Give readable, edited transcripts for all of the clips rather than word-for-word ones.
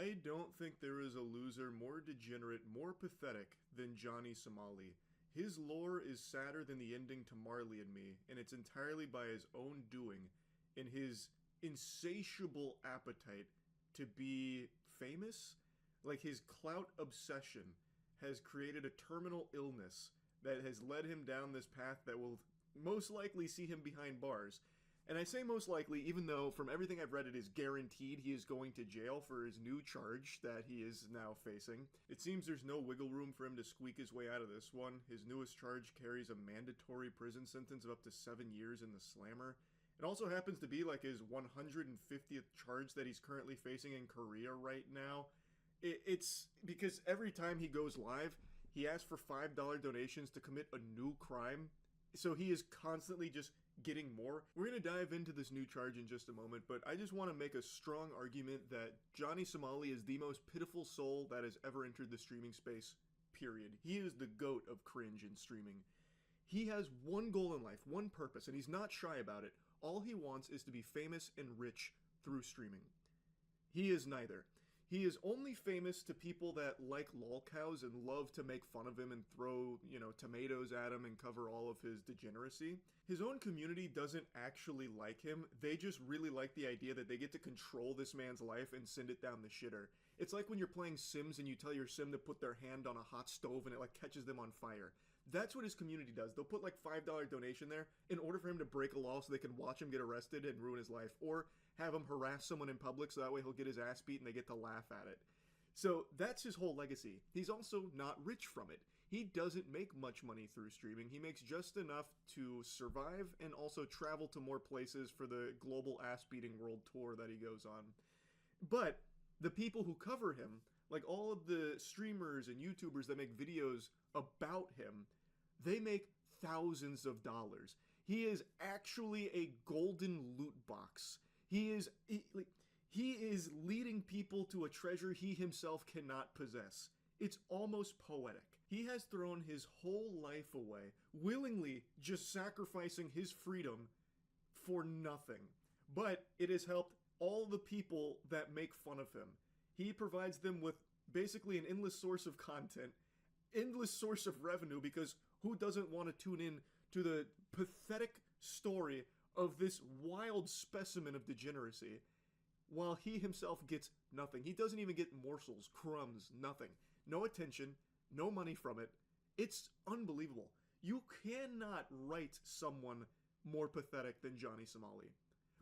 I don't think there is a loser more degenerate, more pathetic than Johnny Somali. His lore is sadder than the ending to Marley and Me, and it's entirely by his own doing and his insatiable appetite to be famous. Like, his clout obsession has created a terminal illness that has led him down this path that will most likely see him behind bars. And I say most likely, even though from everything I've read it is guaranteed he is going to jail for his new charge that he is now facing. It seems there's no wiggle room for him to squeak his way out of this one. His newest charge carries a mandatory prison sentence of up to 7 years in the slammer. It also happens to be like his 150th charge that he's currently facing in Korea right now. It's because every time he goes live, he asks for $5 donations to commit a new crime. So he is constantly just getting more. We're going to dive into this new charge in just a moment, but I just want to make a strong argument that Johnny Somali is the most pitiful soul that has ever entered the streaming space, period. He is the GOAT of cringe in streaming. He has one goal in life, one purpose, and he's not shy about it. All he wants is to be famous and rich through streaming. He is neither. He is only famous to people that like lolcows and love to make fun of him and throw, tomatoes at him and cover all of his degeneracy. His own community doesn't actually like him. They just really like the idea that they get to control this man's life and send it down the shitter. It's like when you're playing Sims and you tell your Sim to put their hand on a hot stove and it catches them on fire. That's what his community does. They'll put $5 donation there in order for him to break a law so they can watch him get arrested and ruin his life, or have him harass someone in public so that way he'll get his ass beat and they get to laugh at it. So that's his whole legacy. He's also not rich from it. He doesn't make much money through streaming. He makes just enough to survive and also travel to more places for the global ass-beating world tour that he goes on. But the people who cover him, like all of the streamers and YouTubers that make videos about him, they make thousands of dollars. He is actually a golden loot box. He is leading people to a treasure he himself cannot possess. It's almost poetic. He has thrown his whole life away, willingly just sacrificing his freedom for nothing. But it has helped all the people that make fun of him. He provides them with basically an endless source of content, endless source of revenue, because who doesn't want to tune in to the pathetic story of this wild specimen of degeneracy, while he himself gets nothing. He doesn't even get morsels, crumbs, nothing. No attention, no money from it. It's unbelievable. You cannot write someone more pathetic than Johnny Somali.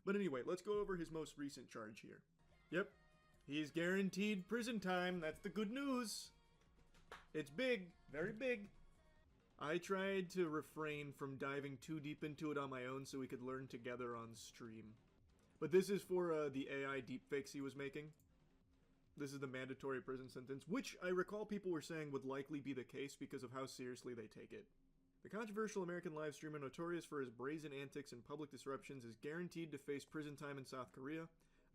But anyway, let's go over his most recent charge here. Yep, he's guaranteed prison time. That's the good news. It's big, very big. I tried to refrain from diving too deep into it on my own so we could learn together on stream. But this is for the AI deepfakes he was making. This is the mandatory prison sentence, which I recall people were saying would likely be the case because of how seriously they take it. The controversial American live streamer notorious for his brazen antics and public disruptions is guaranteed to face prison time in South Korea.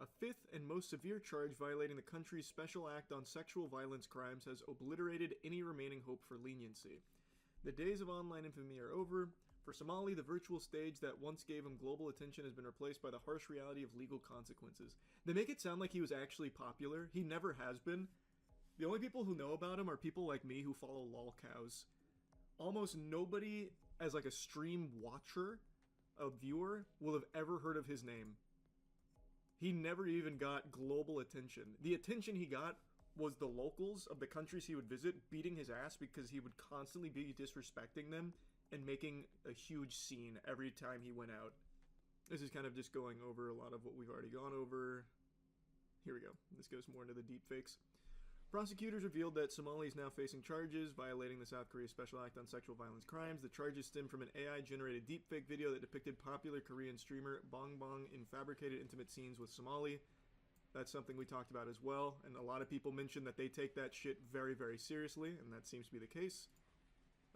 A fifth and most severe charge violating the country's Special Act on Sexual Violence Crimes has obliterated any remaining hope for leniency. The days of online infamy are over. For Somali, the virtual stage that once gave him global attention has been replaced by the harsh reality of legal consequences. They make it sound like he was actually popular. He never has been. The only people who know about him are people like me who follow lolcows. Almost nobody, as a stream watcher, a viewer, will have ever heard of his name. He never even got global attention. The attention he got was the locals of the countries he would visit beating his ass because he would constantly be disrespecting them and making a huge scene every time he went out. This is kind of just going over a lot of what we've already gone over. Here we go. This goes more into the deepfakes. Prosecutors revealed that Somali is now facing charges violating the South Korea Special Act on Sexual Violence Crimes. The charges stem from an AI-generated deepfake video that depicted popular Korean streamer Bong Bong in fabricated intimate scenes with Somali. That's something we talked about as well, and a lot of people mentioned that they take that shit very, very seriously, and that seems to be the case.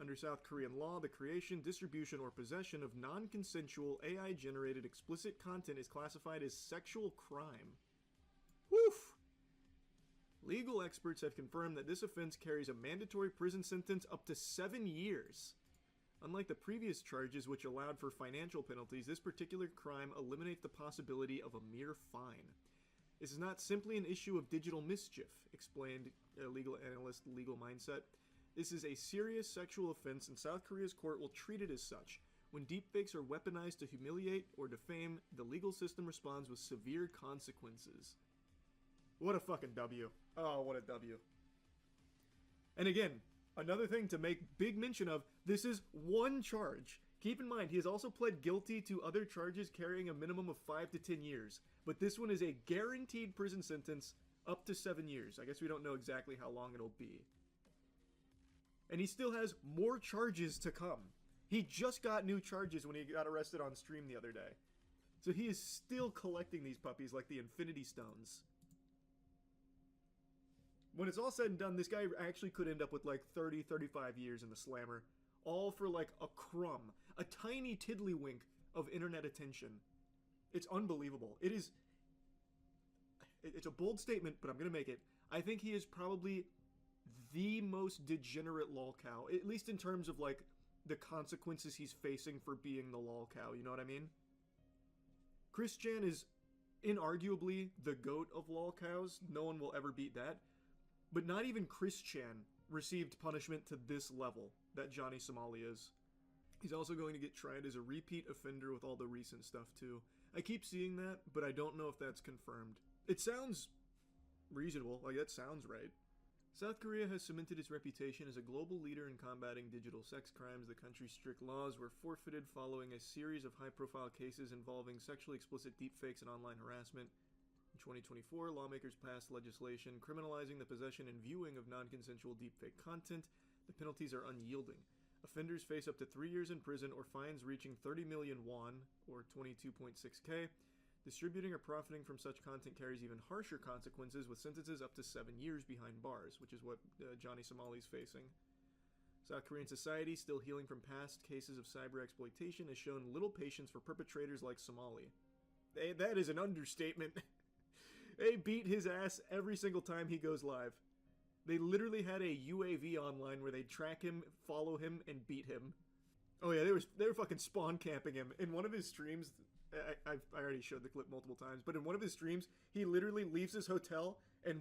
Under South Korean law, the creation, distribution, or possession of non-consensual AI-generated explicit content is classified as sexual crime. Woof! Legal experts have confirmed that this offense carries a mandatory prison sentence up to 7 years. Unlike the previous charges, which allowed for financial penalties, this particular crime eliminates the possibility of a mere fine. This is not simply an issue of digital mischief, explained a legal analyst, Legal Mindset. This is a serious sexual offense, and South Korea's court will treat it as such. When deepfakes are weaponized to humiliate or defame, the legal system responds with severe consequences. What a fucking W. Oh, what a W. And again, another thing to make big mention of, this is one charge. Keep in mind, he has also pled guilty to other charges carrying a minimum of 5 to 10 years. But this one is a guaranteed prison sentence up to 7 years. I guess we don't know exactly how long it'll be. And he still has more charges to come. He just got new charges when he got arrested on stream the other day. So he is still collecting these puppies like the Infinity Stones. When it's all said and done, this guy actually could end up with like 30, 35 years in the slammer. All for like a crumb. A tiny tiddlywink of internet attention. It's unbelievable. It's a bold statement, but I'm going to make it. I think he is probably the most degenerate lolcow. At least in terms of like the consequences he's facing for being the lolcow. You know what I mean? Chris Chan is inarguably the GOAT of lolcows. No one will ever beat that. But not even Chris Chan received punishment to this level that Johnny Somali is. He's also going to get tried as a repeat offender with all the recent stuff too. I keep seeing that, but I don't know if that's confirmed. It sounds reasonable, like that sounds right. South Korea has cemented its reputation as a global leader in combating digital sex crimes. The country's strict laws were forfeited following a series of high-profile cases involving sexually explicit deepfakes and online harassment. In 2024, lawmakers passed legislation criminalizing the possession and viewing of non-consensual deepfake content. The penalties are unyielding. Offenders face up to 3 years in prison or fines reaching 30 million won, or 22.6k. Distributing or profiting from such content carries even harsher consequences, with sentences up to 7 years behind bars, which is what Johnny Somali is facing. South Korean society, still healing from past cases of cyber exploitation, has shown little patience for perpetrators like Somali. That is an understatement. They beat his ass every single time he goes live. They literally had a UAV online where they'd track him, follow him, and beat him. Oh yeah, they were fucking spawn camping him. In one of his streams, I already showed the clip multiple times, but in one of his streams, he literally leaves his hotel, and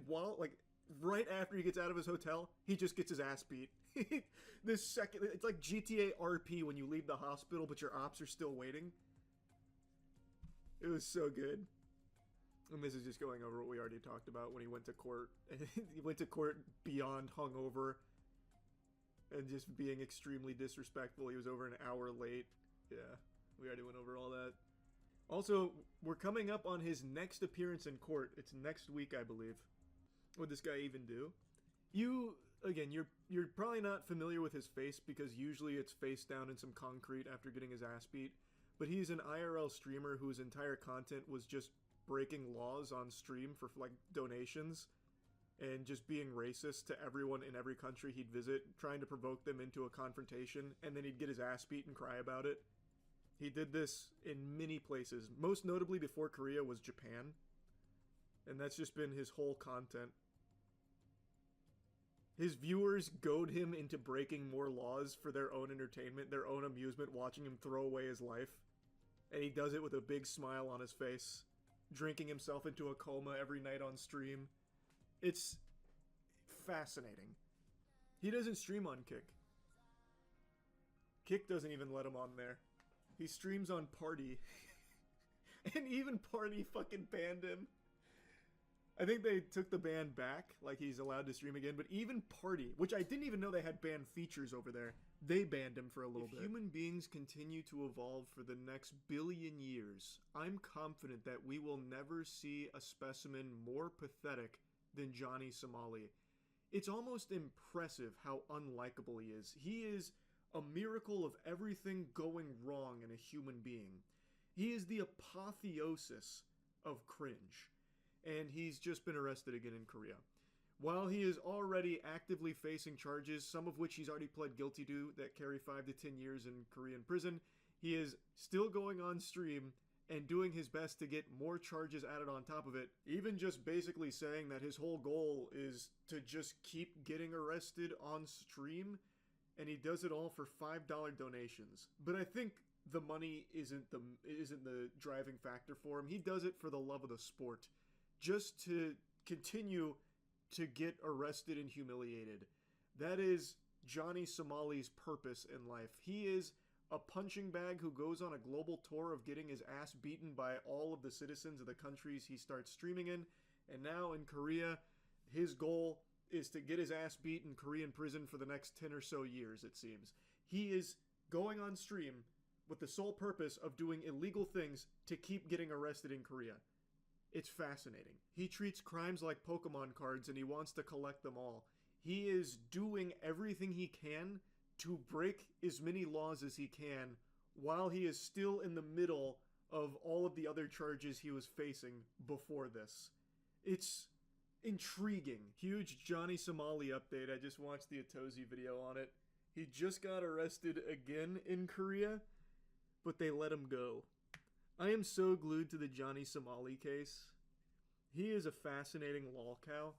right after he gets out of his hotel, he just gets his ass beat. It's like GTA RP when you leave the hospital, but your ops are still waiting. It was so good. And this is just going over what we already talked about when he went to court. He went to court beyond hungover and just being extremely disrespectful. He was over an hour late. Yeah, we already went over all that. Also, we're coming up on his next appearance in court. It's next week, I believe. What would this guy even do? You're probably not familiar with his face because usually it's face down in some concrete after getting his ass beat. But he's an IRL streamer whose entire content was just breaking laws on stream for like donations and just being racist to everyone in every country he'd visit, trying to provoke them into a confrontation, and then he'd get his ass beat and cry about it. He did this in many places. Most notably before Korea was Japan. And that's just been his whole content. His viewers goad him into breaking more laws for their own entertainment, their own amusement, watching him throw away his life. And he does it with a big smile on his face, drinking himself into a coma every night on stream. It's fascinating. He doesn't stream on Kick. Kick doesn't even let him on there. He streams on Party. And even Party fucking banned him. I think they took the ban back, like he's allowed to stream again, but even Party, which I didn't even know they had ban features over there, they banned him for a little bit. If human beings continue to evolve for the next billion years, I'm confident that we will never see a specimen more pathetic than Johnny Somali. It's almost impressive how unlikable he is. He is a miracle of everything going wrong in a human being. He is the apotheosis of cringe. And he's just been arrested again in Korea. While he is already actively facing charges, some of which he's already pled guilty to that carry 5 to 10 years in Korean prison, he is still going on stream and doing his best to get more charges added on top of it, even just basically saying that his whole goal is to just keep getting arrested on stream, and he does it all for $5 donations. But I think the money isn't the driving factor for him. He does it for the love of the sport. just to continue to get arrested and humiliated. That is Johnny Somali's purpose in life. He is a punching bag who goes on a global tour of getting his ass beaten by all of the citizens of the countries he starts streaming in. And now in Korea, his goal is to get his ass beat in Korean prison for the next 10 or so years, it seems. He is going on stream with the sole purpose of doing illegal things to keep getting arrested in Korea. It's fascinating. He treats crimes like Pokemon cards and he wants to collect them all. He is doing everything he can to break as many laws as he can while he is still in the middle of all of the other charges he was facing before this. It's intriguing. Huge Johnny Somali update. I just watched the Atozi video on it. He just got arrested again in Korea, but they let him go. I am so glued to the Johnny Somali case. He is a fascinating lolcow.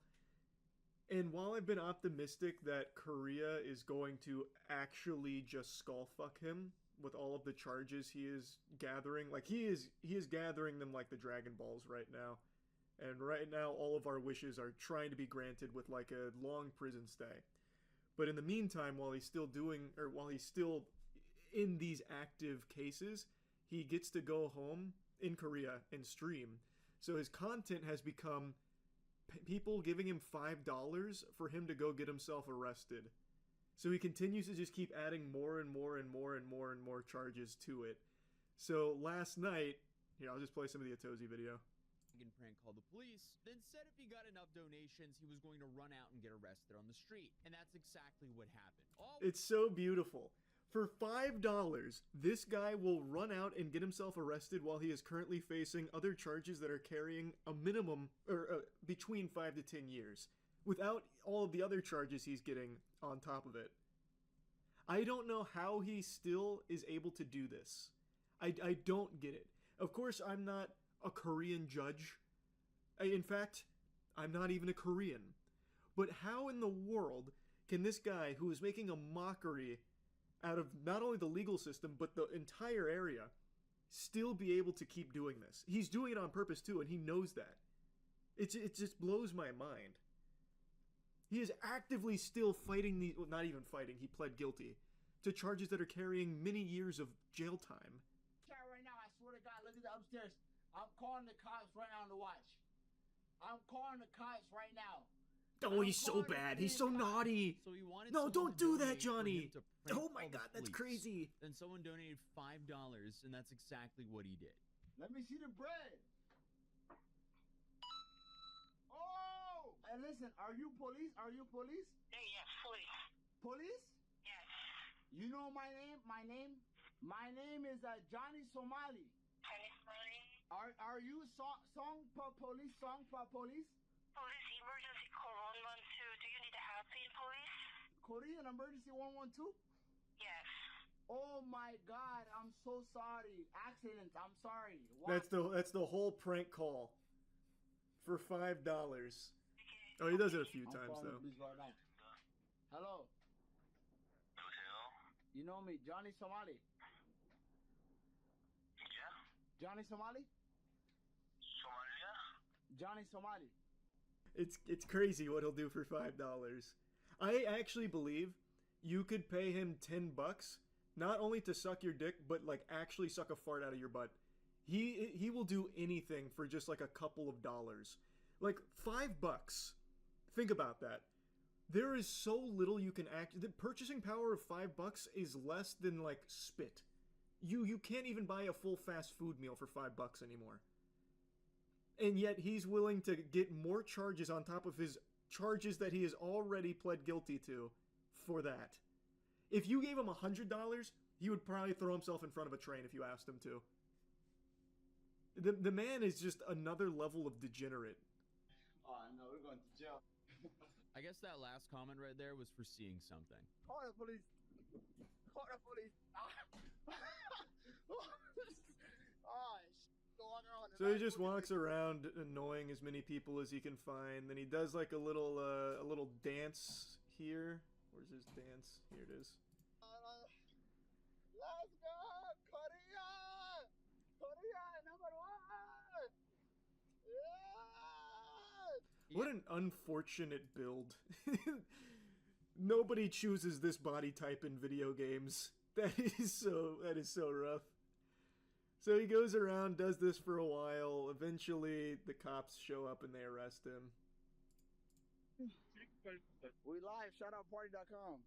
And while I've been optimistic that Korea is going to actually just skullfuck him with all of the charges he is gathering, like he is gathering them like the Dragon Balls right now. And right now all of our wishes are trying to be granted with like a long prison stay. But in the meantime, while he's still in these active cases, he gets to go home in Korea and stream. So his content has become people giving him $5 for him to go get himself arrested. So he continues to just keep adding more and more and more and more and more charges to it. So last night, here, I'll just play some of the Atozi video. Prank called the police, then said if he got enough donations, he was going to run out and get arrested on the street. And that's exactly what happened. It's so beautiful. For $5, this guy will run out and get himself arrested while he is currently facing other charges that are carrying a minimum, or between 5 to 10 years, without all of the other charges he's getting on top of it. I don't know how he still is able to do this. I don't get it. Of course, I'm not a Korean judge. In fact, I'm not even a Korean. But how in the world can this guy who is making a mockery out of not only the legal system, but the entire area, still be able to keep doing this? He's doing it on purpose too, and he knows that. It just blows my mind. He is actively still fighting the, well, not even fighting, he pled guilty to charges that are carrying many years of jail time. Right now, I swear to God, look at the upstairs. I'm calling the cops right now on the watch. I'm calling the cops right now. Oh, he's so bad. He's so naughty. So he wanted no, don't do that, donate for Johnny. him to prank Oh my call the God, that's police. crazy. Then someone donated $5, and that's exactly what he did. Let me see the bread. Oh! And listen, are you police? Are you police? Yes, police. Police? Yes. You know my name? My name is Johnny Somali. Johnny Somali. Are you song pa police? Song pa police? Police emergency call 112. Do you need help in police? Korean emergency 112? Yes. Oh my God! I'm so sorry. Accident. I'm sorry. What? That's the whole prank call for $5. Okay. Oh, he does it a few I'm times calling though. the police right now. Hello. Hello? You know me, Johnny Somali. Yeah? Johnny Somali? Somalia? Johnny Somali. It's crazy what he'll do for $5. I actually believe you could pay him $10, not only to suck your dick, but like actually suck a fart out of your butt. He will do anything for just like a couple of dollars. Like $5. Think about that. There is so little you can the purchasing power of $5 is less than like spit. You can't even buy a full fast food meal for $5 anymore. And yet he's willing to get more charges on top of his charges that he has already pled guilty to for that. If you gave him $100, he would probably throw himself in front of a train if you asked him to. The man is just another level of degenerate. Oh no, we're going to jail. I guess that last comment right there was for seeing something. Call the police. Call the police. So he just walks around annoying as many people as he can find. Then he does like a little dance here. Where's his dance? Here it is. Let's go, Korea! Korea number one! Yeah! What an unfortunate build. Nobody chooses this body type in video games. That is so rough. So he goes around, does this for a while. Eventually, the cops show up and they arrest him. We live. Shoutoutparty.com.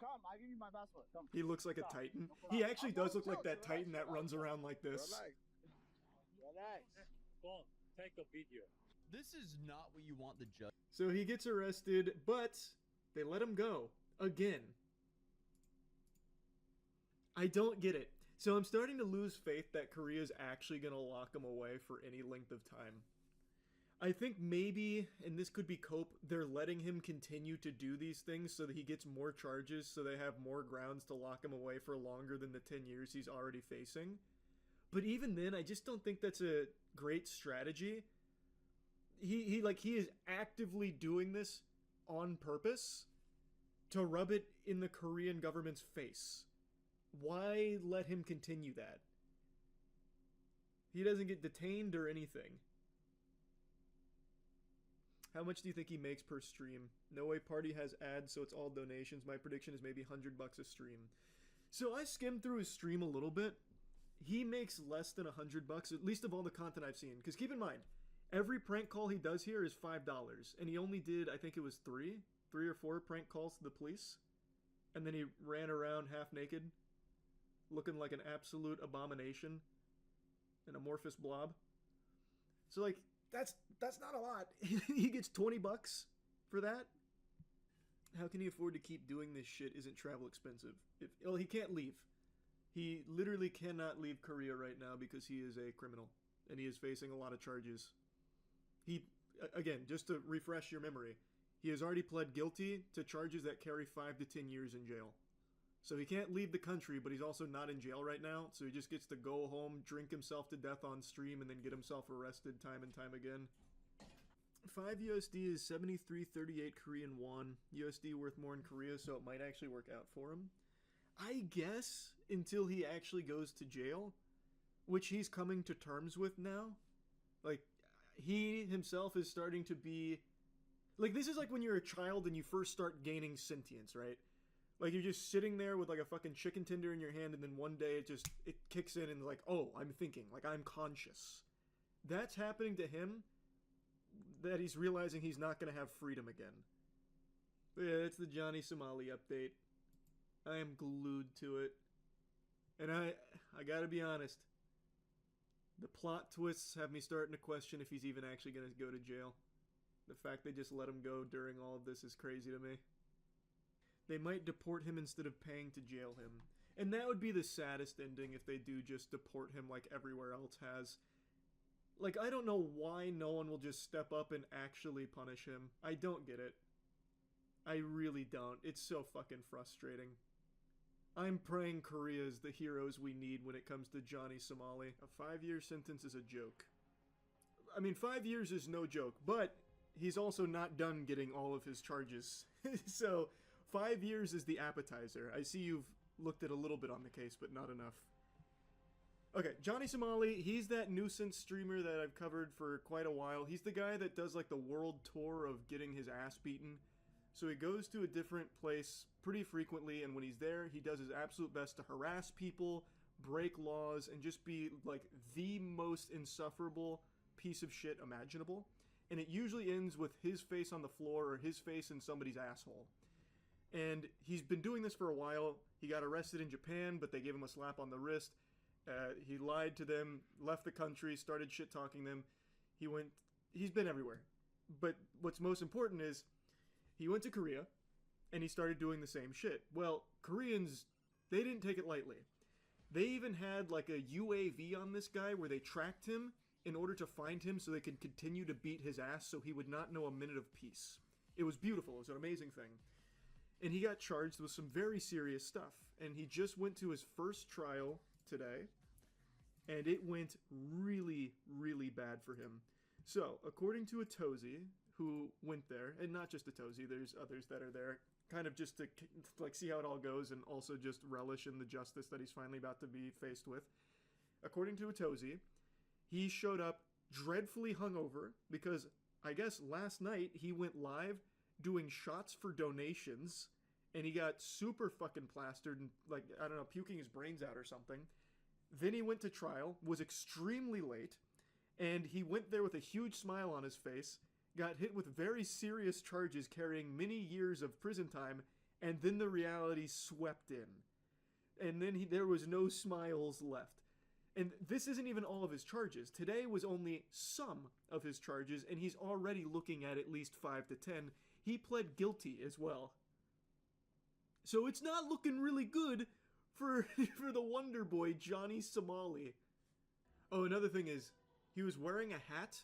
Come, I'll give you my passport. Come. He looks like a Titan. He actually does look like that Titan that runs around like this. Relax. Go on, take a video. This is not what you want the judge. So he gets arrested, but they let him go. Again. I don't get it. So I'm starting to lose faith that Korea's actually going to lock him away for any length of time. I think maybe, and this could be cope, they're letting him continue to do these things so that he gets more charges, so they have more grounds to lock him away for longer than the 10 years he's already facing. But even then, I just don't think that's a great strategy. He is actively doing this on purpose to rub it in the Korean government's face. Why let him continue that? He doesn't get detained or anything. How much do you think he makes per stream? No Way Party has ads, so it's all donations. My prediction is maybe $100 a stream. So I skimmed through his stream a little bit. He makes less than $100, at least of all the content I've seen. Because keep in mind, every prank call he does here is $5. And he only did, I think it was three or four prank calls to the police. And then he ran around half naked, looking like an absolute abomination. An amorphous blob. So like, that's not a lot. He gets $20 for that. How can he afford to keep doing this shit? Isn't travel expensive? Well, he can't leave. He literally cannot leave Korea right now because he is a criminal and he is facing a lot of charges. He, again, just to refresh your memory, he has already pled guilty to charges that carry 5 to 10 years in jail. So he can't leave the country, but he's also not in jail right now, so he just gets to go home, drink himself to death on stream, and then get himself arrested time and time again. 5 USD is 73.38 Korean won. USD worth more in Korea, so it might actually work out for him. I guess until he actually goes to jail, which he's coming to terms with now. Like, he himself is starting to be... Like, this is like when you're a child and you first start gaining sentience, right? Like, you're just sitting there with, like, a fucking chicken tender in your hand, and then one day it kicks in and, like, oh, I'm thinking. Like, I'm conscious. That's happening to him, that he's realizing he's not going to have freedom again. But yeah, that's the Johnny Somali update. I am glued to it. And I gotta be honest. The plot twists have me starting to question if he's even actually going to go to jail. The fact they just let him go during all of this is crazy to me. They might deport him instead of paying to jail him. And that would be the saddest ending if they do just deport him like everywhere else has. Like, I don't know why no one will just step up and actually punish him. I don't get it. I really don't. It's so fucking frustrating. I'm praying Korea is the heroes we need when it comes to Johnny Somali. A 5-year sentence is a joke. I mean, 5 years is no joke, but he's also not done getting all of his charges. So... 5 years is the appetizer. I see you've looked at a little bit on the case, but not enough. Okay, Johnny Somali, he's that nuisance streamer that I've covered for quite a while. He's the guy that does like the world tour of getting his ass beaten. So he goes to a different place pretty frequently, and when he's there, he does his absolute best to harass people, break laws, and just be like the most insufferable piece of shit imaginable. And it usually ends with his face on the floor or his face in somebody's asshole. And he's been doing this for a while. He got arrested in Japan, but they gave him a slap on the wrist. He lied to them, left the country, started shit-talking them. He's been everywhere. But what's most important is, he went to Korea, and he started doing the same shit. Well, Koreans, they didn't take it lightly. They even had like a UAV on this guy where they tracked him in order to find him so they could continue to beat his ass so he would not know a minute of peace. It was beautiful. It was an amazing thing. And he got charged with some very serious stuff. And he just went to his first trial today. And it went really, really bad for him. So, according to Atozy, who went there, and not just Atozy, there's others that are there, kind of just to like see how it all goes and also just relish in the justice that he's finally about to be faced with. According to Atozy, he showed up dreadfully hungover because I guess last night he went live doing shots for donations, and he got super fucking plastered and, like, I don't know, puking his brains out or something. Then he went to trial, was extremely late, and he went there with a huge smile on his face, got hit with very serious charges carrying many years of prison time, and then the reality swept in. And then there was no smiles left. And this isn't even all of his charges. Today was only some of his charges, and he's already looking at least 5 to 10. He pled guilty as well. So it's not looking really good for the Wonder Boy, Johnny Somali. Oh, another thing is, he was wearing a hat,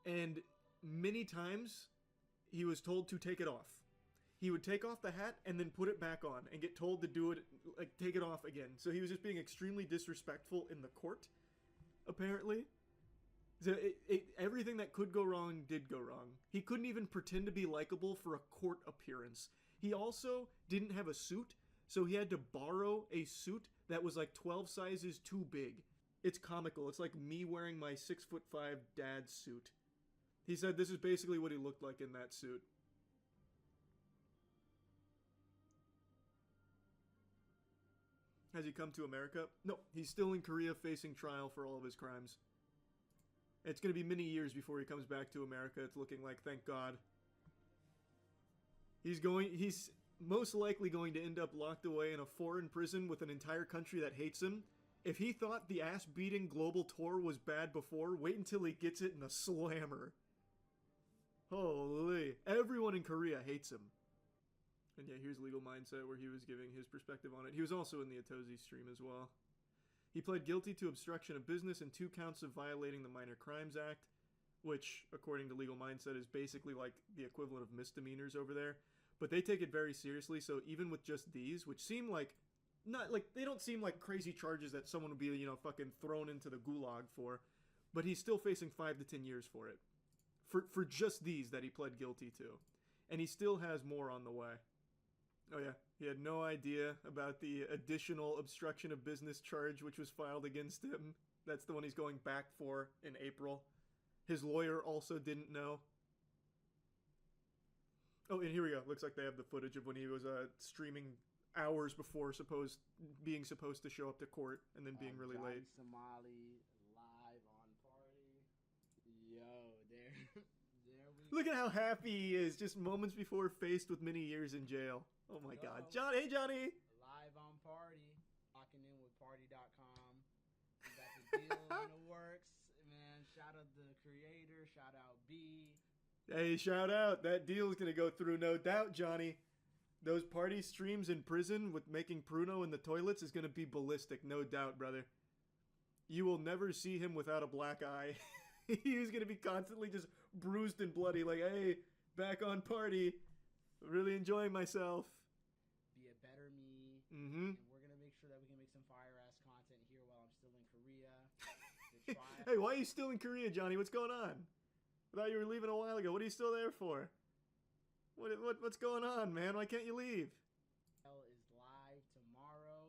and many times he was told to take it off. He would take off the hat and then put it back on and get told to do it, like, take it off again. So he was just being extremely disrespectful in the court, apparently. So everything that could go wrong did go wrong. He couldn't even pretend to be likable for a court appearance. He also didn't have a suit, so he had to borrow a suit that was like 12 sizes too big. It's comical. It's like me wearing my 6'5" dad's suit. He said this is basically what he looked like in that suit. Has he come to America? No, he's still in Korea facing trial for all of his crimes. It's going to be many years before he comes back to America, it's looking like, thank God. He's most likely going to end up locked away in a foreign prison with an entire country that hates him. If he thought the ass-beating global tour was bad before, wait until he gets it in a slammer. Holy. Everyone in Korea hates him. And yeah, here's Legal Mindset where he was giving his perspective on it. He was also in the Atozi stream as well. He pled guilty to obstruction of business and 2 counts of violating the Minor Crimes Act, which, according to Legal Mindset, is basically like the equivalent of misdemeanors over there. But they take it very seriously, so even with just these, which seem like, they don't seem like crazy charges that someone would be, fucking thrown into the gulag for, but he's still facing 5 to 10 years for it. For just these that he pled guilty to. And he still has more on the way. Oh yeah, he had no idea about the additional obstruction of business charge which was filed against him. That's the one he's going back for in April. His lawyer also didn't know. Oh, and here we go. Looks like they have the footage of when he was streaming hours before being supposed to show up to court and then being really Johnny late. Somali live on party. Yo, there we Look at how happy he is just moments before faced with many years in jail. Oh my God. Hey Johnny! Live on party. Locking in with party.com. We got the deal in the works. Man, shout out the creator. Shout out B. Hey, shout out. That deal is going to go through, no doubt, Johnny. Those party streams in prison with making Pruno in the toilets is going to be ballistic, no doubt, brother. You will never see him without a black eye. He's going to be constantly just bruised and bloody, like, hey, back on party. Really enjoying myself. Be a better me. Mm-hmm. And we're going to make sure that we can make some fire-ass content here while I'm still in Korea. The trial. Hey, why are you still in Korea, Johnny? What's going on? I thought you were leaving a while ago. What are you still there for? What's going on, man? Why can't you leave? Is live tomorrow,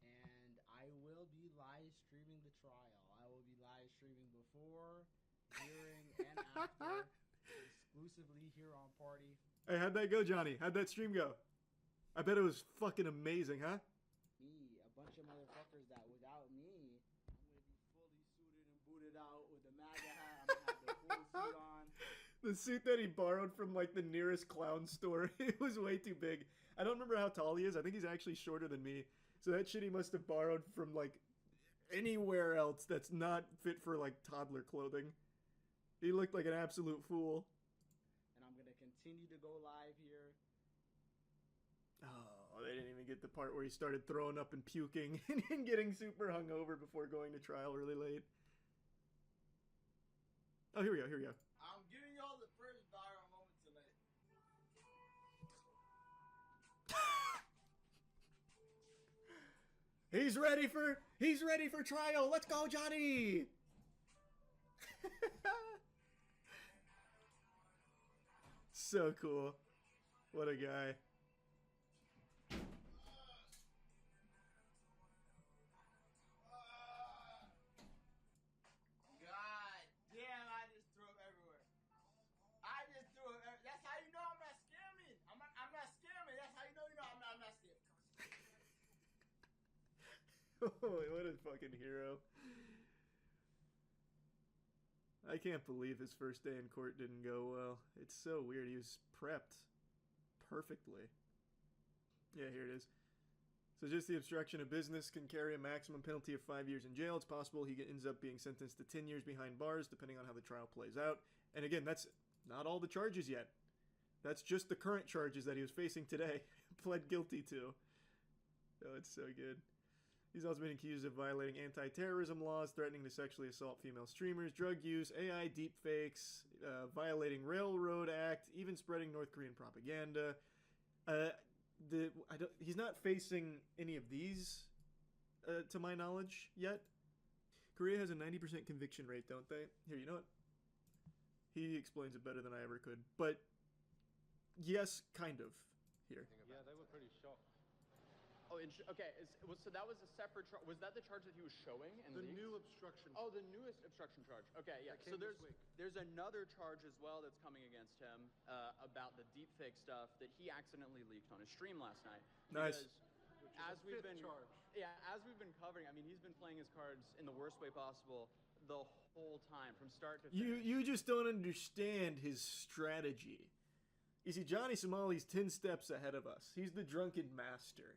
and I will be live streaming the trial. I will be live streaming before, during, and after, exclusively here on Party. Hey, how'd that go, Johnny? How'd that stream go? I bet it was fucking amazing, huh? Me, a bunch of motherfuckers that without me, I'm gonna be fully suited and booted out with the MAGA hat. I'm gonna have the full suit on. The suit that he borrowed from, like, the nearest clown store. It was way too big. I don't remember how tall he is. I think he's actually shorter than me. So that shit he must have borrowed from, like, anywhere else that's not fit for, like, toddler clothing. He looked like an absolute fool. And I'm gonna continue to go live here. Oh, they didn't even get the part where he started throwing up and puking and getting super hungover before going to trial really late. Oh, here we go, here we go. I'm giving y'all the first viral moment tonight. He's ready for trial. Let's go, Johnny. So cool. What a guy. God damn, I just threw up everywhere. What a fucking hero. I can't believe his first day in court didn't go well. It's so weird. He was prepped perfectly. Yeah, here it is. So just the obstruction of business can carry a maximum penalty of 5 years in jail. It's possible he ends up being sentenced to 10 years behind bars, depending on how the trial plays out. And again, that's not all the charges yet. That's just the current charges that he was facing today. Pled guilty to. Oh, it's so good. He's also been accused of violating anti-terrorism laws, threatening to sexually assault female streamers, drug use, AI deepfakes, violating Railroad Act, even spreading North Korean propaganda. He's not facing any of these, to my knowledge, yet. Korea has a 90% conviction rate, don't they? Here, you know what? He explains it better than I ever could. But, yes, kind of. Here. Yeah, they were pretty shocked. Oh, okay. So that was a separate charge. Was that the charge that he was showing? The new obstruction. Oh, the newest obstruction charge. Okay, yeah. So there's another charge as well that's coming against him about the deepfake stuff that he accidentally leaked on his stream last night. Nice. As we've been covering, I mean, he's been playing his cards in the worst way possible the whole time, from start to finish. You just don't understand his strategy. You see, Johnny Somali's 10 steps ahead of us. He's the drunken master.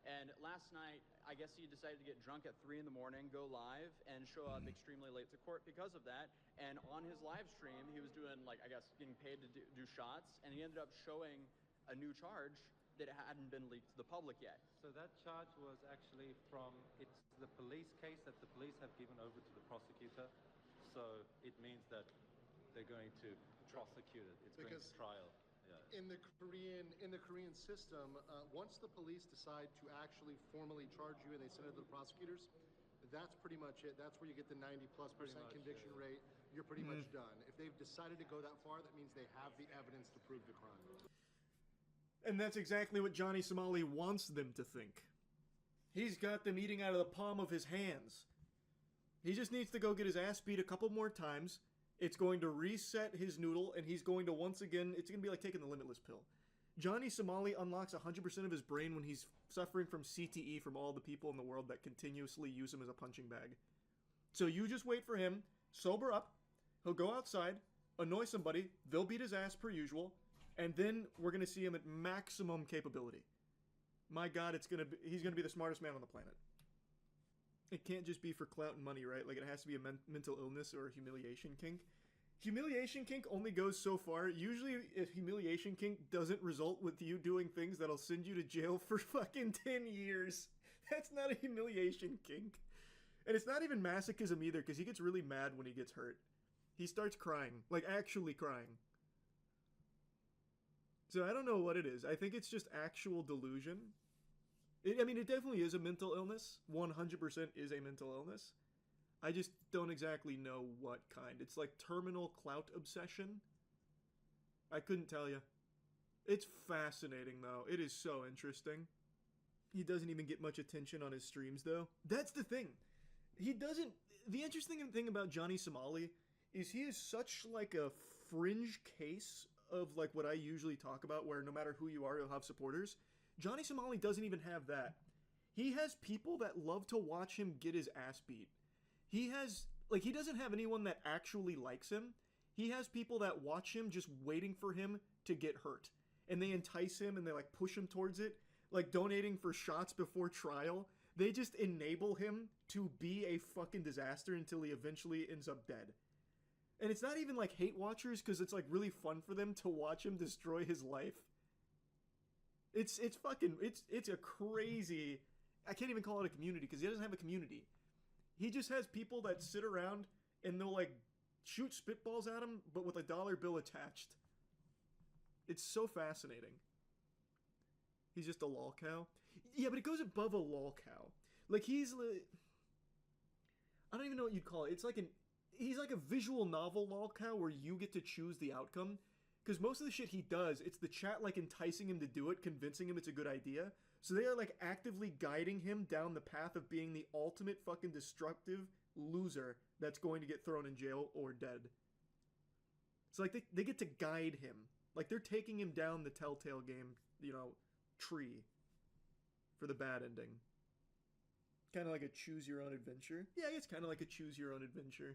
And last night, I guess he decided to get drunk at 3 in the morning, go live, and show up extremely late to court because of that. And on his live stream, he was doing, like, I guess, getting paid to do shots, and he ended up showing a new charge that hadn't been leaked to the public yet. So that charge was actually it's the police case that the police have given over to the prosecutor. So it means that they're going to prosecute it. It's going to trial. In the Korean system, once the police decide to actually formally charge you and they send it to the prosecutors, that's pretty much it. That's where you get the 90+% conviction rate. You're pretty much done. If they've decided to go that far, that means they have the evidence to prove the crime. And that's exactly what Johnny Somali wants them to think. He's got them eating out of the palm of his hands. He just needs to go get his ass beat a couple more times. It's going to reset his noodle, and he's going to once again, it's going to be like taking the limitless pill. Johnny Somali unlocks 100% of his brain when he's suffering from CTE from all the people in the world that continuously use him as a punching bag. So you just wait for him, sober up, he'll go outside, annoy somebody, they'll beat his ass per usual, and then we're going to see him at maximum capability. My God, he's going to be the smartest man on the planet. It can't just be for clout and money, right? Like, it has to be a mental illness or a humiliation kink. Humiliation kink only goes so far. Usually, if humiliation kink doesn't result with you doing things that'll send you to jail for fucking 10 years, that's not a humiliation kink. And it's not even masochism either, because he gets really mad when he gets hurt. He starts crying. Like, actually crying. So I don't know what it is. I think it's just actual delusion. It definitely is a mental illness. 100% is a mental illness. I just don't exactly know what kind. It's like terminal clout obsession. I couldn't tell you. It's fascinating, though. It is so interesting. He doesn't even get much attention on his streams, though. That's the thing. He doesn't... The interesting thing about Johnny Somali is he is such, like, a fringe case of, like, what I usually talk about, where no matter who you are, you'll have supporters. Johnny Somali doesn't even have that. He has people that love to watch him get his ass beat. He doesn't have anyone that actually likes him. He has people that watch him just waiting for him to get hurt. And they entice him and they, like, push him towards it. Like, donating for shots before trial. They just enable him to be a fucking disaster until he eventually ends up dead. And it's not even, like, hate watchers, because it's, like, really fun for them to watch him destroy his life. It's a crazy... I can't even call it a community, because he doesn't have a community. He just has people that sit around, and they'll, like, shoot spitballs at him, but with a dollar bill attached. It's so fascinating. He's just a lol cow. Yeah, but it goes above a lol cow. Like, he's... I don't even know what you'd call it. He's like a visual novel lol cow where you get to choose the outcome. Because most of the shit he does, it's the chat, like, enticing him to do it, convincing him it's a good idea. So they are, like, actively guiding him down the path of being the ultimate fucking destructive loser that's going to get thrown in jail or dead. So, like, they get to guide him. Like, they're taking him down the Telltale game, tree for the bad ending. Kind of like a choose your own adventure. Yeah, it's kind of like a choose your own adventure.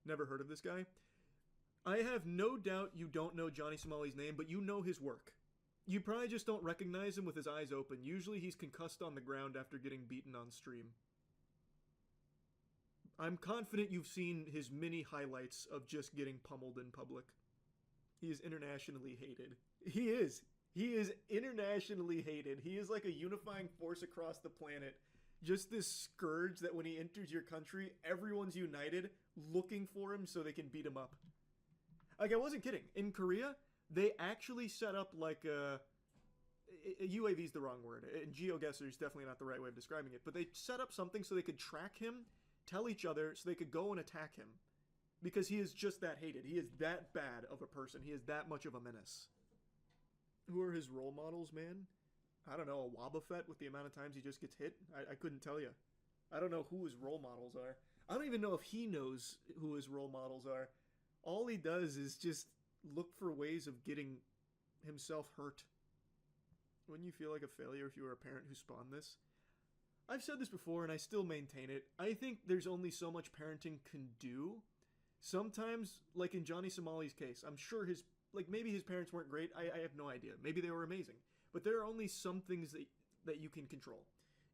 Never heard of this guy. I have no doubt you don't know Johnny Somali's name, but you know his work. You probably just don't recognize him with his eyes open. Usually he's concussed on the ground after getting beaten on stream. I'm confident you've seen his many highlights of just getting pummeled in public. He is internationally hated. He is. He is internationally hated. He is like a unifying force across the planet. Just this scourge that when he enters your country, everyone's united looking for him so they can beat him up. Like, I wasn't kidding. In Korea, they actually set up like a UAV is the wrong word. And geoguesser is definitely not the right way of describing it. But they set up something so they could track him, tell each other, so they could go and attack him. Because he is just that hated. He is that bad of a person. He is that much of a menace. Who are his role models, man? I don't know, a Wobbuffet with the amount of times he just gets hit? I couldn't tell you. I don't know who his role models are. I don't even know if he knows who his role models are. All he does is just look for ways of getting himself hurt. Wouldn't you feel like a failure if you were a parent who spawned this? I've said this before and I still maintain it. I think there's only so much parenting can do. Sometimes, like in Johnny Somali's case, I'm sure maybe his parents weren't great. I have no idea. Maybe they were amazing. But there are only some things that you can control.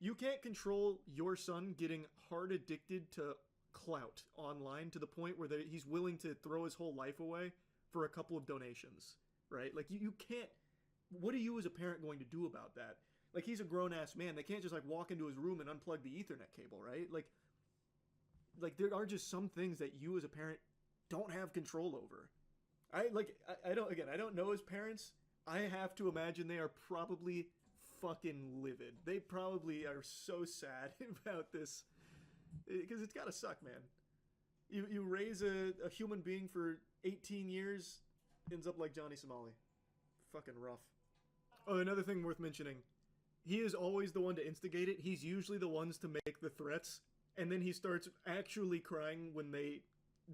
You can't control your son getting hard addicted to clout online to the point where he's willing to throw his whole life away for a couple of donations, right? Like, you can't... What are you as a parent going to do about that? Like, he's a grown-ass man. They can't just, like, walk into his room and unplug the Ethernet cable, right? Like there are just some things that you as a parent don't have control over. I don't know his parents. I have to imagine they are probably fucking livid. They probably are so sad about this. Because it's gotta suck, man. You raise a human being for 18 years, ends up like Johnny Somali. Fucking rough. Oh, another thing worth mentioning. He is always the one to instigate it. He's usually the ones to make the threats. And then he starts actually crying when they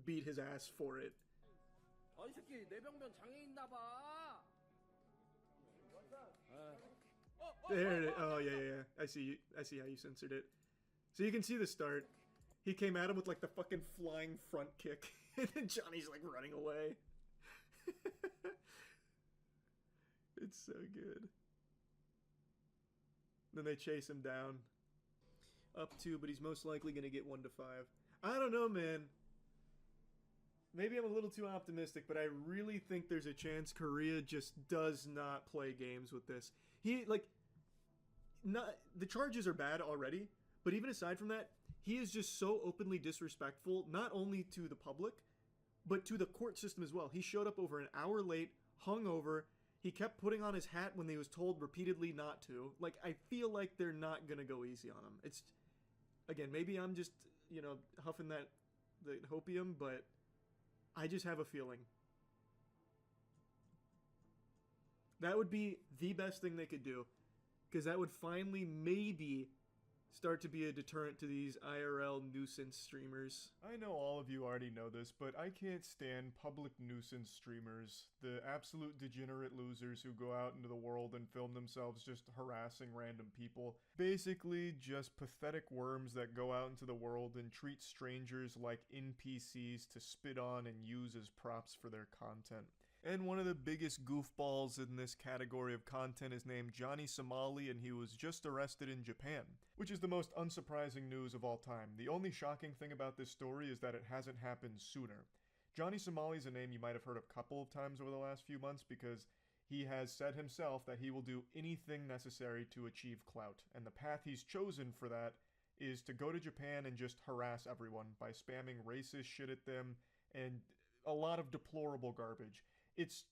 beat his ass for it. There it is. Oh, yeah. I see how you censored it. So you can see the start. He came at him with like the fucking flying front kick. And then Johnny's like running away. It's so good. Then they chase him down. Up 2, but he's most likely going to get 1 to 5. I don't know, man. Maybe I'm a little too optimistic, but I really think there's a chance Korea just does not play games with this. The charges are bad already, but even aside from that, he is just so openly disrespectful, not only to the public, but to the court system as well. He showed up over an hour late, hungover. He kept putting on his hat when he was told repeatedly not to. Like, I feel like they're not going to go easy on him. It's... Again, maybe I'm just, huffing the hopium, but I just have a feeling. That would be the best thing they could do, because that would finally maybe start to be a deterrent to these IRL nuisance streamers. I know all of you already know this, but I can't stand public nuisance streamers. The absolute degenerate losers who go out into the world and film themselves just harassing random people. Basically, just pathetic worms that go out into the world and treat strangers like NPCs to spit on and use as props for their content. And one of the biggest goofballs in this category of content is named Johnny Somali, and he was just arrested in Japan, which is the most unsurprising news of all time. The only shocking thing about this story is that it hasn't happened sooner. Johnny Somali is a name you might have heard a couple of times over the last few months because he has said himself that he will do anything necessary to achieve clout, and the path he's chosen for that is to go to Japan and just harass everyone by spamming racist shit at them and a lot of deplorable garbage. It's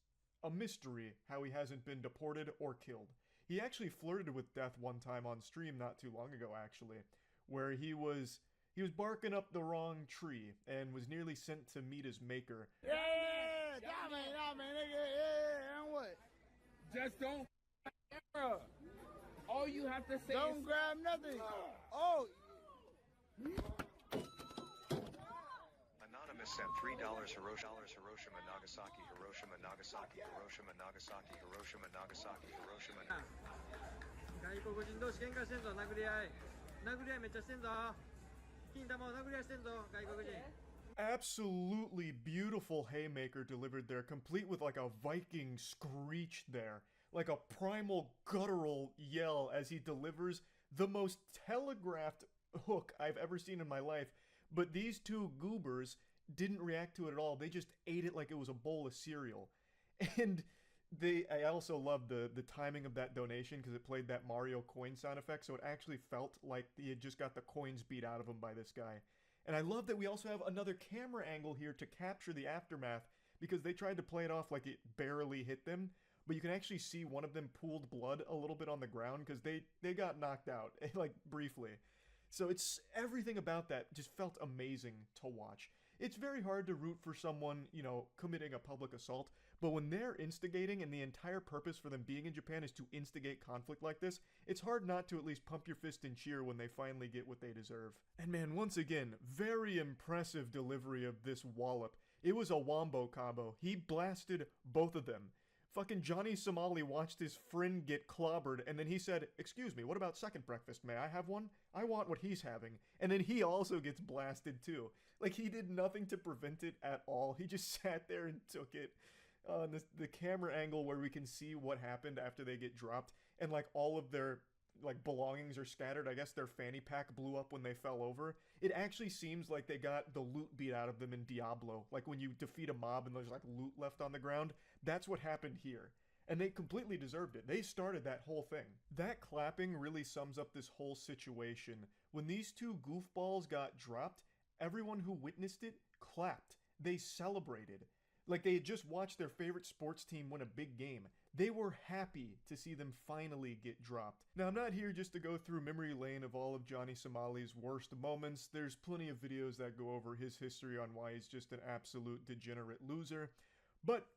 a mystery how he hasn't been deported or killed. He actually flirted with death one time on stream not too long ago, actually, where he was barking up the wrong tree and was nearly sent to meet his maker. Yeah, man, and what? Just don't grab. All you have to say don't is... grab nothing. Oh. Anonymous sent $3 Hiroshima, Nagasaki, Hiroshima, Nagasaki, Hiroshima, Nagasaki, Hiroshima, Nagasaki, Hiroshima. 外国人同士喧嘩してんぞ殴り合い Absolutely beautiful haymaker delivered there, complete with like a Viking screech there. Like a primal guttural yell as he delivers the most telegraphed hook I've ever seen in my life. But these two goobers didn't react to it at all. They just ate it like it was a bowl of cereal. And I also love the timing of that donation because it played that Mario coin sound effect, so it actually felt like he had just got the coins beat out of him by this guy. And I love that we also have another camera angle here to capture the aftermath because they tried to play it off like it barely hit them, but you can actually see one of them pooled blood a little bit on the ground because they got knocked out, like briefly. So it's everything about that just felt amazing to watch. It's very hard to root for someone, you know, committing a public assault, but when they're instigating and the entire purpose for them being in Japan is to instigate conflict like this, it's hard not to at least pump your fist and cheer when they finally get what they deserve. And man, once again, very impressive delivery of this wallop. It was a wombo combo. He blasted both of them. Fucking Johnny Somali watched his friend get clobbered, and then he said, "Excuse me, what about second breakfast? May I have one? I want what he's having." And then he also gets blasted too. Like, he did nothing to prevent it at all. He just sat there and took it. The camera angle where we can see what happened after they get dropped, and like all of their like belongings are scattered. I guess their fanny pack blew up when they fell over. It actually seems like they got the loot beat out of them in Diablo. Like when you defeat a mob and there's like loot left on the ground. That's what happened here. And they completely deserved it. They started that whole thing. That clapping really sums up this whole situation. When these two goofballs got dropped, everyone who witnessed it clapped. They celebrated. Like they had just watched their favorite sports team win a big game. They were happy to see them finally get dropped. Now, I'm not here just to go through memory lane of all of Johnny Somali's worst moments. There's plenty of videos that go over his history on why he's just an absolute degenerate loser. But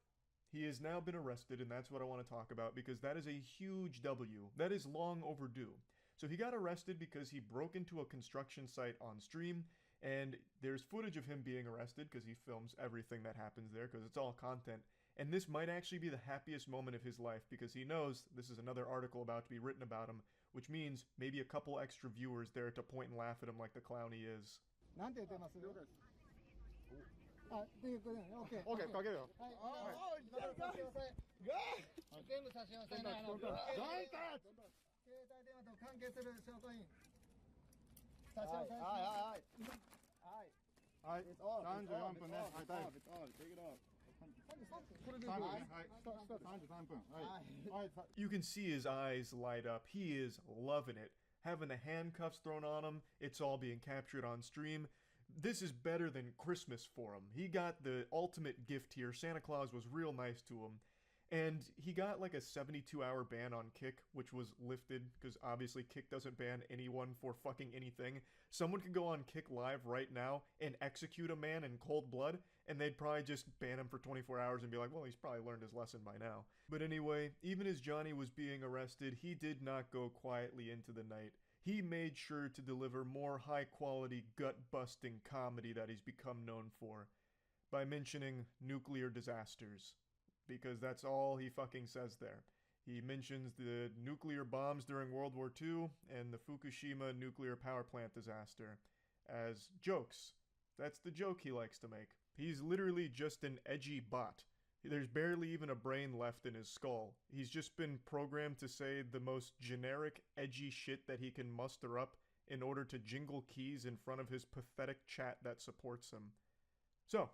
he has now been arrested, and that's what I want to talk about because that is a huge W. That is long overdue. So he got arrested because he broke into a construction site on stream, and there's footage of him being arrested because he films everything that happens there because it's all content. And this might actually be the happiest moment of his life because he knows this is another article about to be written about him, which means maybe a couple extra viewers there to point and laugh at him like the clown he is. You can see his eyes light up. He is loving it. Having the handcuffs thrown on him, it's all being captured on stream. This is better than Christmas for him. He got the ultimate gift here. Santa Claus was real nice to him. And he got like a 72-hour ban on Kick, which was lifted because obviously Kick doesn't ban anyone for fucking anything. Someone could go on Kick Live right now and execute a man in cold blood, and they'd probably just ban him for 24 hours and be like, well, he's probably learned his lesson by now. But anyway, even as Johnny was being arrested, he did not go quietly into the night. He made sure to deliver more high-quality, gut-busting comedy that he's become known for by mentioning nuclear disasters. Because that's all he fucking says there. He mentions the nuclear bombs during World War II and the Fukushima nuclear power plant disaster as jokes. That's the joke he likes to make. He's literally just an edgy bot. There's barely even a brain left in his skull. He's just been programmed to say the most generic, edgy shit that he can muster up in order to jingle keys in front of his pathetic chat that supports him. So,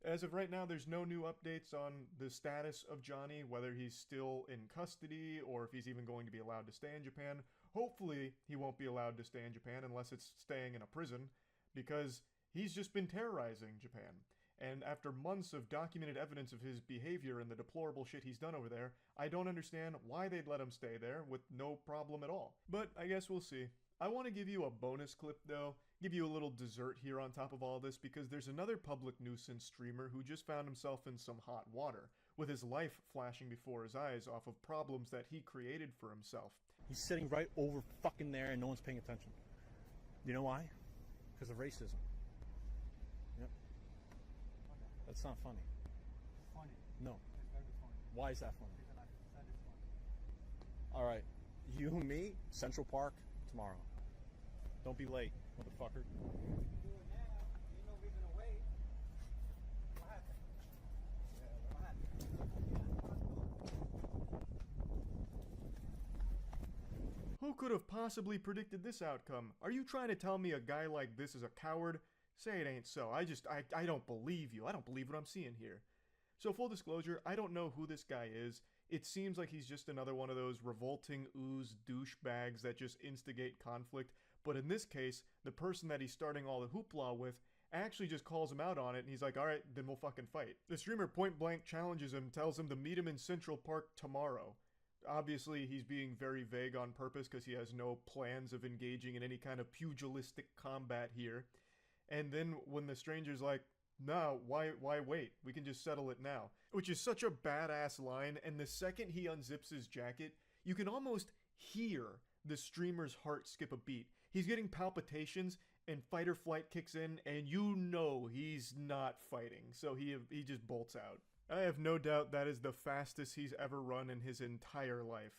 as of right now, there's no new updates on the status of Johnny, whether he's still in custody or if he's even going to be allowed to stay in Japan. Hopefully, he won't be allowed to stay in Japan unless it's staying in a prison, because he's just been terrorizing Japan. And after months of documented evidence of his behavior and the deplorable shit he's done over there, I don't understand why they'd let him stay there with no problem at all. But I guess we'll see. I want to give you a bonus clip though, give you a little dessert here on top of all this, because there's another public nuisance streamer who just found himself in some hot water, with his life flashing before his eyes off of problems that he created for himself. He's sitting right over fucking there and no one's paying attention. You know why? Because of racism. Yep. That's not funny. It's funny. No. It's very funny. Why is that funny? Because I said it's funny. Alright. You and me, Central Park, tomorrow. Don't be late, motherfucker. Who could have possibly predicted this outcome? Are you trying to tell me a guy like this is a coward? Say it ain't so. I don't believe you. I don't believe what I'm seeing here. So full disclosure, I don't know who this guy is. It seems like he's just another one of those revolting ooze douchebags that just instigate conflict. But in this case, the person that he's starting all the hoopla with actually just calls him out on it, and he's like, alright, then we'll fucking fight. The streamer point blank challenges him, tells him to meet him in Central Park tomorrow. Obviously, he's being very vague on purpose because he has no plans of engaging in any kind of pugilistic combat here. And then when the stranger's like, no, why wait? We can just settle it now. Which is such a badass line, and the second he unzips his jacket, you can almost hear the streamer's heart skip a beat. He's getting palpitations, and fight or flight kicks in, and you know he's not fighting, so he just bolts out. I have no doubt that is the fastest he's ever run in his entire life.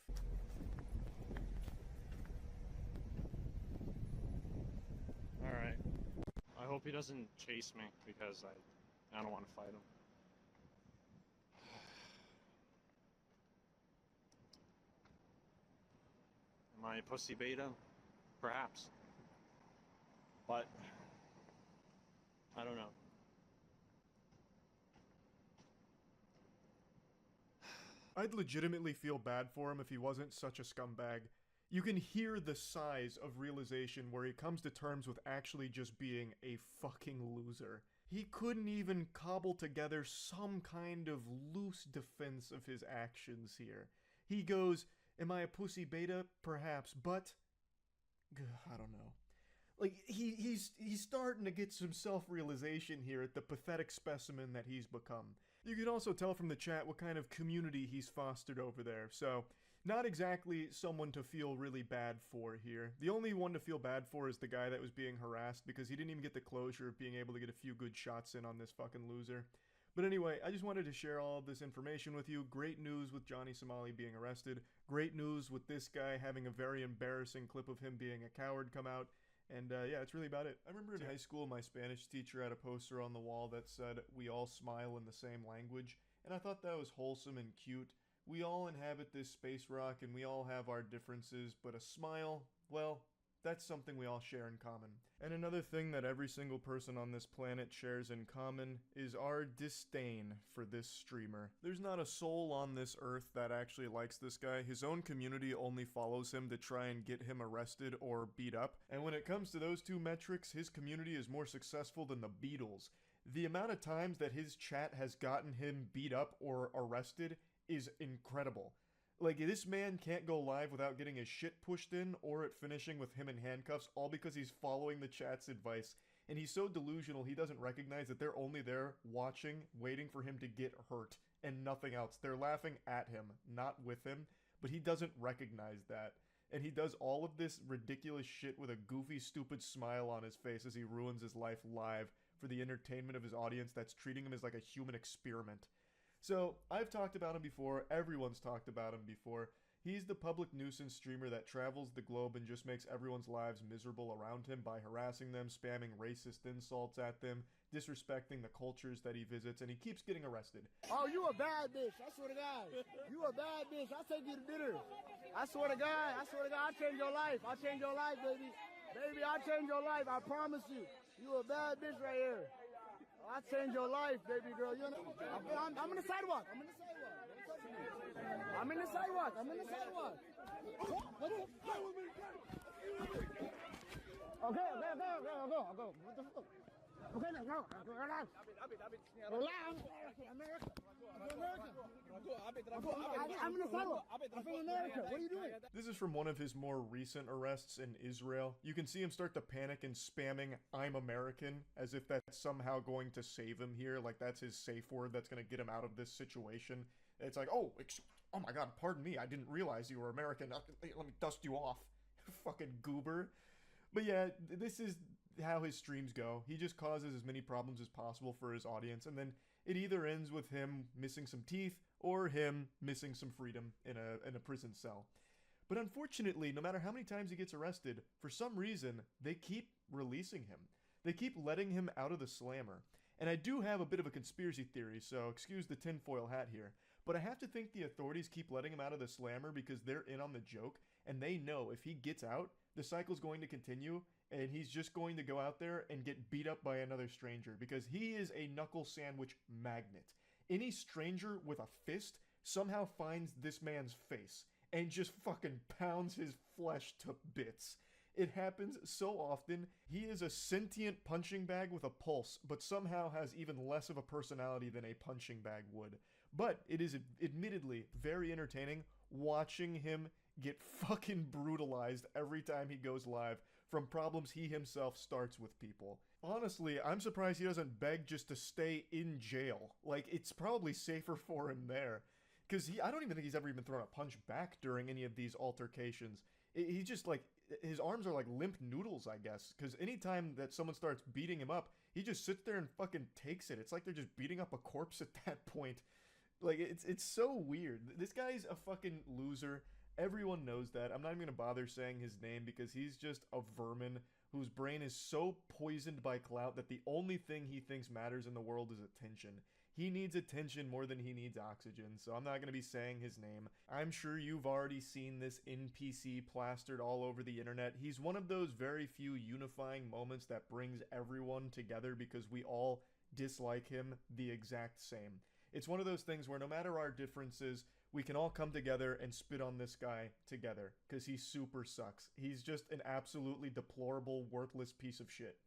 Alright. I hope he doesn't chase me, because I don't want to fight him. Am I a pussy beta? Perhaps. But I don't know. I'd legitimately feel bad for him if he wasn't such a scumbag. You can hear the size of realization where he comes to terms with actually just being a fucking loser. He couldn't even cobble together some kind of loose defense of his actions here. He goes, am I a pussy beta? Perhaps, but I don't know. Like, he's starting to get some self-realization here at the pathetic specimen that he's become. You can also tell from the chat what kind of community he's fostered over there, so not exactly someone to feel really bad for here. The only one to feel bad for is the guy that was being harassed because he didn't even get the closure of being able to get a few good shots in on this fucking loser. But anyway, I just wanted to share all of this information with you. Great news with Johnny Somali being arrested. Great news with this guy having a very embarrassing clip of him being a coward come out. And yeah, that's really about it. I remember in high school, my Spanish teacher had a poster on the wall that said, "We all smile in the same language." And I thought that was wholesome and cute. We all inhabit this space rock and we all have our differences, but a smile, well, that's something we all share in common. And another thing that every single person on this planet shares in common is our disdain for this streamer. There's not a soul on this earth that actually likes this guy. His own community only follows him to try and get him arrested or beat up. And when it comes to those two metrics, his community is more successful than the Beatles. The amount of times that his chat has gotten him beat up or arrested is incredible. Like, this man can't go live without getting his shit pushed in or it finishing with him in handcuffs, all because he's following the chat's advice. And he's so delusional he doesn't recognize that they're only there watching, waiting for him to get hurt, and nothing else. They're laughing at him, not with him, but he doesn't recognize that. And he does all of this ridiculous shit with a goofy, stupid smile on his face as he ruins his life live for the entertainment of his audience that's treating him as like a human experiment. So, I've talked about him before, everyone's talked about him before. He's the public nuisance streamer that travels the globe and just makes everyone's lives miserable around him by harassing them, spamming racist insults at them, disrespecting the cultures that he visits, and he keeps getting arrested. Oh, you a bad bitch, I swear to God. You a bad bitch, I'll take you to dinner. I swear to God, I'll change your life. I'll change your life, baby. Baby, I'll change your life, I promise you. You a bad bitch right here. I'll change your life, baby girl. You know, I'm in the sidewalk. I'm in the sidewalk. What the fuck? Okay. I'll go. What the fuck? Okay, now go. Relax. America. I'm in the sidewalk. I'm from America. What are you doing? This is from one of his more recent arrests in Israel. You can see him start to panic and spamming "I'm American" as if that's somehow going to save him here. Like that's his safe word that's going to get him out of this situation. It's like, oh my God, pardon me. I didn't realize you were American. Let me dust you off. Fucking goober. But yeah, this is how his streams go. He just causes as many problems as possible for his audience, and then it either ends with him missing some teeth or him missing some freedom in a prison cell. But unfortunately, no matter how many times he gets arrested, for some reason, they keep releasing him. They keep letting him out of the slammer. And I do have a bit of a conspiracy theory, so excuse the tinfoil hat here. But I have to think the authorities keep letting him out of the slammer because they're in on the joke, and they know if he gets out, the cycle's going to continue, and he's just going to go out there and get beat up by another stranger because he is a knuckle sandwich magnet. Any stranger with a fist somehow finds this man's face and just fucking pounds his flesh to bits. It happens so often. He is a sentient punching bag with a pulse, but somehow has even less of a personality than a punching bag would. But it is admittedly very entertaining watching him get fucking brutalized every time he goes live from problems he himself starts with people. Honestly, I'm surprised he doesn't beg just to stay in jail. Like, it's probably safer for him there. Because I don't even think he's ever even thrown a punch back during any of these altercations. He's just like, his arms are like limp noodles, I guess. Because anytime that someone starts beating him up, he just sits there and fucking takes it. It's like they're just beating up a corpse at that point. Like, it's so weird. This guy's a fucking loser. Everyone knows that. I'm not even gonna bother saying his name because he's just a vermin whose brain is so poisoned by clout that the only thing he thinks matters in the world is attention. He needs attention more than he needs oxygen, so I'm not going to be saying his name. I'm sure you've already seen this NPC plastered all over the internet. He's one of those very few unifying moments that brings everyone together because we all dislike him the exact same. It's one of those things where no matter our differences, we can all come together and spit on this guy together because he super sucks. He's just an absolutely deplorable, worthless piece of shit.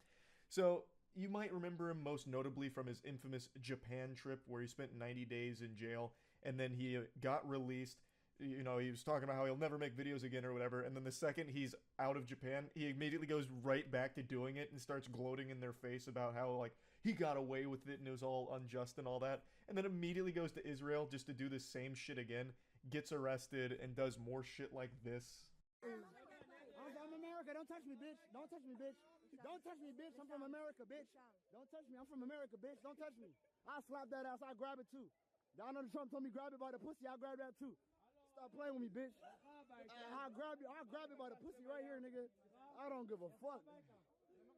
So, you might remember him most notably from his infamous Japan trip where he spent 90 days in jail and then he got released. You know, he was talking about how he'll never make videos again or whatever, and then the second he's out of Japan, he immediately goes right back to doing it and starts gloating in their face about how, like, he got away with it and it was all unjust and all that, and then immediately goes to Israel just to do the same shit again, gets arrested, and does more shit like this. I'm from America. Don't touch me, bitch. Don't touch me, bitch. Don't touch me, bitch. I'm from America, bitch. Don't touch me. I'm from America, bitch. Don't touch me. I'll slap that ass. I'll grab it, too. Donald Trump told me grab it by the pussy. I'll grab that, too. Stop playing with me, bitch. I'll grab it by the pussy right here, nigga. I don't give a fuck.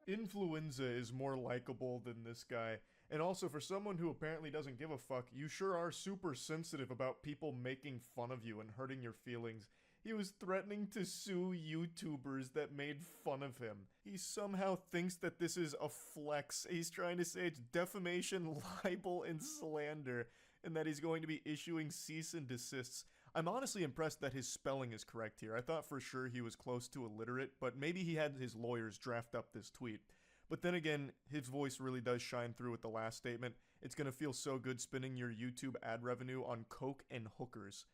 Influenza is more likable than this guy. And also, for someone who apparently doesn't give a fuck, you sure are super sensitive about people making fun of you and hurting your feelings. He was threatening to sue YouTubers that made fun of him. He somehow thinks that this is a flex. He's trying to say it's defamation, libel, and slander, and that he's going to be issuing cease and desists. I'm honestly impressed that his spelling is correct here. I thought for sure he was close to illiterate, but maybe he had his lawyers draft up this tweet. But then again, his voice really does shine through with the last statement. It's gonna feel so good spending your YouTube ad revenue on coke and hookers.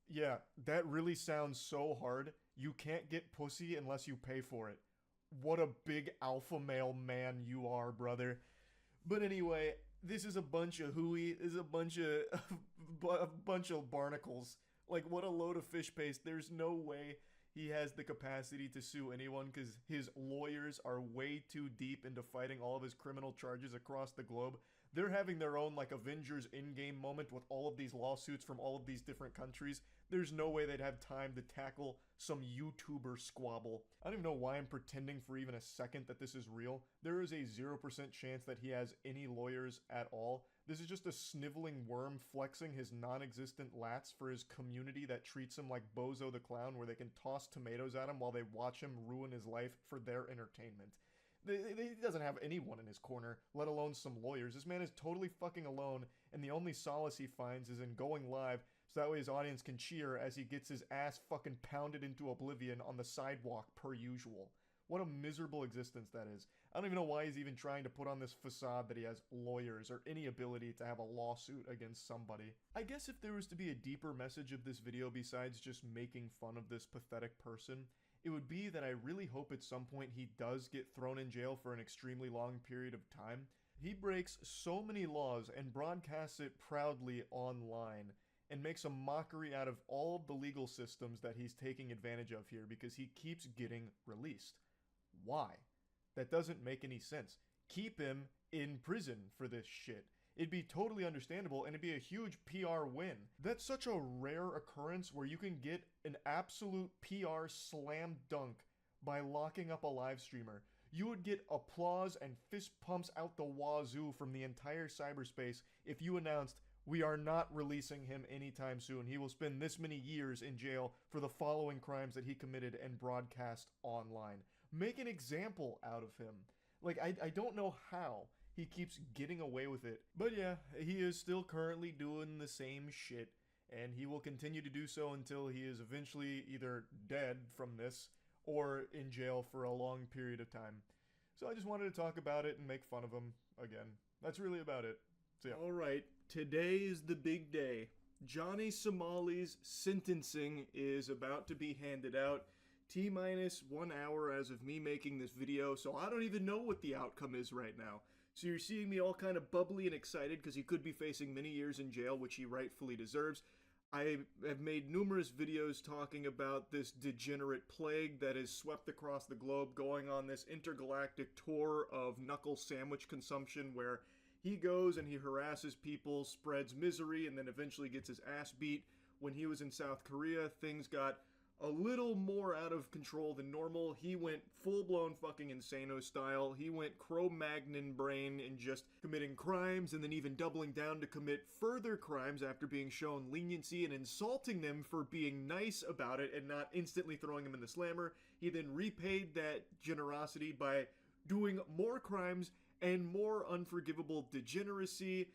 Yeah, that really sounds so hard. You can't get pussy unless you pay for it. What a big alpha male man you are, brother. But anyway, this is a bunch of hooey. This is a bunch of barnacles. Like, what a load of fish paste. There's no way he has the capacity to sue anyone because his lawyers are way too deep into fighting all of his criminal charges across the globe. They're having their own, like, Avengers Endgame moment with all of these lawsuits from all of these different countries. There's no way they'd have time to tackle some YouTuber squabble. I don't even know why I'm pretending for even a second that this is real. There is a 0% chance that he has any lawyers at all. This is just a sniveling worm flexing his non-existent lats for his community that treats him like Bozo the Clown, where they can toss tomatoes at him while they watch him ruin his life for their entertainment. He doesn't have anyone in his corner, let alone some lawyers. This man is totally fucking alone, and the only solace he finds is in going live so that way his audience can cheer as he gets his ass fucking pounded into oblivion on the sidewalk per usual. What a miserable existence that is. I don't even know why he's even trying to put on this facade that he has lawyers or any ability to have a lawsuit against somebody. I guess if there was to be a deeper message of this video besides just making fun of this pathetic person, it would be that I really hope at some point he does get thrown in jail for an extremely long period of time. He breaks so many laws and broadcasts it proudly online and makes a mockery out of all of the legal systems that he's taking advantage of here because he keeps getting released. Why? That doesn't make any sense. Keep him in prison for this shit. it'd be totally understandable and it'd be a huge PR win. That's such a rare occurrence where you can get an absolute PR slam dunk by locking up a live streamer. You would get applause and fist pumps out the wazoo from the entire cyberspace if you announced, we are not releasing him anytime soon. He will spend this many years in jail for the following crimes that he committed and broadcast online. Make an example out of him. Like, I don't know how he keeps getting away with it. But yeah, he is still currently doing the same shit, and he will continue to do so until he is eventually either dead from this or in jail for a long period of time. So I just wanted to talk about it and make fun of him again. That's really about it. So yeah. Alright, today is the big day. Johnny Somali's sentencing is about to be handed out. T-minus 1 hour as of me making this video, so I don't even know what the outcome is right now. So you're seeing me all kind of bubbly and excited because he could be facing many years in jail, which he rightfully deserves. I have made numerous videos talking about this degenerate plague that has swept across the globe, going on this intergalactic tour of knuckle sandwich consumption where he goes and he harasses people, spreads misery, and then eventually gets his ass beat. When he was in South Korea, things got a little more out of control than normal. He went full-blown fucking Insano style. He went Cro-Magnon brain and just committing crimes and then even doubling down to commit further crimes after being shown leniency and insulting them for being nice about it and not instantly throwing them in the slammer. He then repaid that generosity by doing more crimes and more unforgivable degeneracy.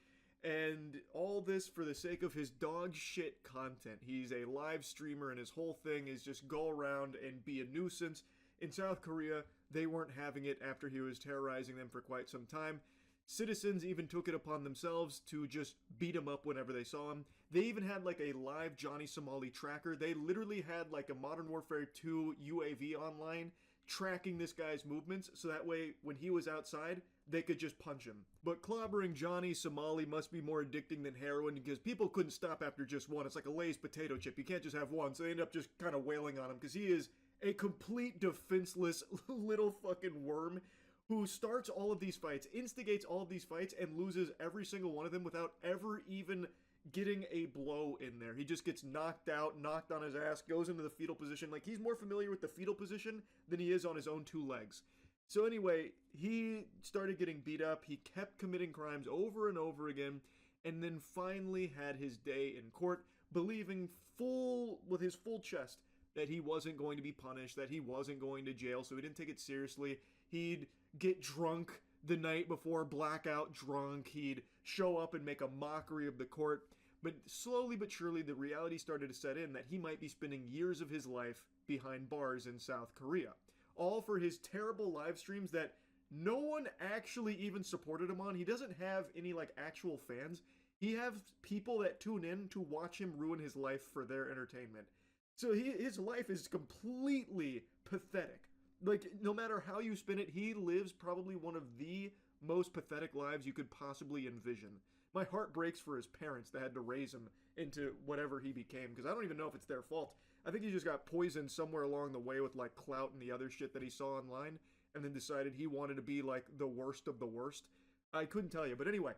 And all this for the sake of his dog shit content. He's a live streamer and his whole thing is just go around and be a nuisance. In South Korea, they weren't having it after he was terrorizing them for quite some time. Citizens even took it upon themselves to just beat him up whenever they saw him. They even had like a live Johnny Somali tracker. They literally had like a Modern Warfare 2 UAV online tracking this guy's movements, so that way when he was outside, they could just punch him. But clobbering Johnny Somali must be more addicting than heroin because people couldn't stop after just one. It's like a Lay's potato chip. You can't just have one, so they end up just kind of wailing on him because he is a complete defenseless little fucking worm who starts all of these fights, instigates all of these fights, and loses every single one of them without ever even getting a blow in there. He just gets knocked out, knocked on his ass, goes into the fetal position. Like, he's more familiar with the fetal position than he is on his own two legs. So anyway, he started getting beat up. He kept committing crimes over and over again, and then finally had his day in court, believing with his full chest that he wasn't going to be punished, that he wasn't going to jail, so he didn't take it seriously. He'd get drunk the night before, blackout drunk. He'd show up and make a mockery of the court. But slowly but surely, the reality started to set in that he might be spending years of his life behind bars in South Korea. All for his terrible live streams that no one actually even supported him on. He doesn't have any, like, actual fans. He has people that tune in to watch him ruin his life for their entertainment. So his life is completely pathetic. Like, no matter how you spin it, he lives probably one of the most pathetic lives you could possibly envision. My heart breaks for his parents that had to raise him into whatever he became, because I don't even know if it's their fault. I think he just got poisoned somewhere along the way with, like, clout and the other shit that he saw online, and then decided he wanted to be, like, the worst of the worst. I couldn't tell you, but anyway,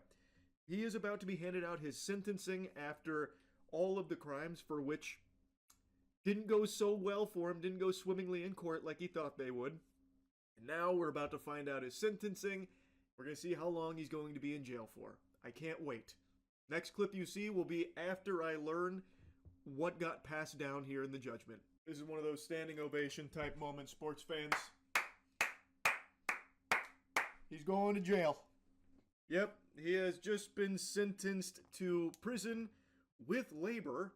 he is about to be handed out his sentencing after all of the crimes for which didn't go so well for him, didn't go swimmingly in court like he thought they would. And now we're about to find out his sentencing. We're going to see how long he's going to be in jail for. I can't wait. Next clip you see will be after I learn what got passed down here in the judgment. This is one of those standing ovation type moments, sports fans. He's going to jail. Yep, he has just been sentenced to prison with labor.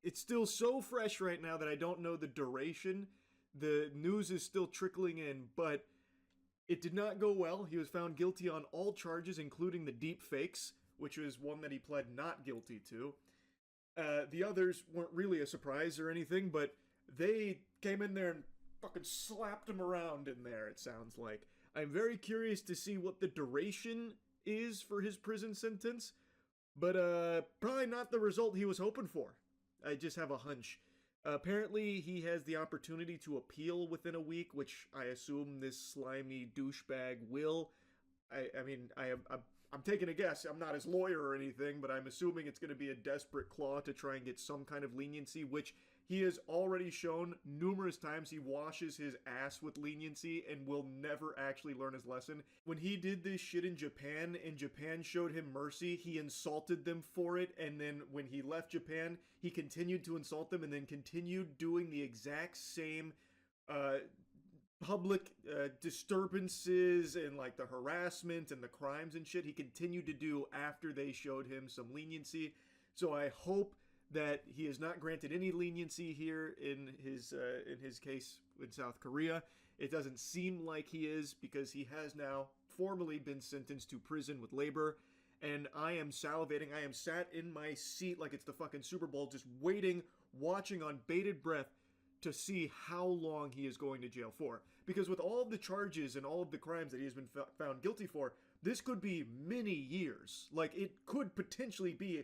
It's still so fresh right now that I don't know the duration. The news is still trickling in, but it did not go well. He was found guilty on all charges, including the deep fakes, which was one that he pled not guilty to. The others weren't really a surprise or anything, but they came in there and fucking slapped him around in there, it sounds like. I'm very curious to see what the duration is for his prison sentence, but probably not the result he was hoping for. I just have a hunch. Apparently, he has the opportunity to appeal within a week, which I assume this slimy douchebag will. I mean, I'm taking a guess. I'm not his lawyer or anything, but I'm assuming it's going to be a desperate claw to try and get some kind of leniency, which he has already shown numerous times. He washes his ass with leniency and will never actually learn his lesson. When he did this shit in Japan and Japan showed him mercy, he insulted them for it, and then when he left Japan, he continued to insult them and then continued doing the exact same public disturbances and like the harassment and the crimes and shit he continued to do after they showed him some leniency. So I hope that he is not granted any leniency here in his case in South Korea. It doesn't seem like he is, because he has now formally been sentenced to prison with labor, and I am salivating. I am sat in my seat like it's the fucking Super Bowl, just waiting, watching on bated breath to see how long he is going to jail for. Because with all of the charges and all of the crimes that he has been found guilty for, this could be many years. Like, it could potentially be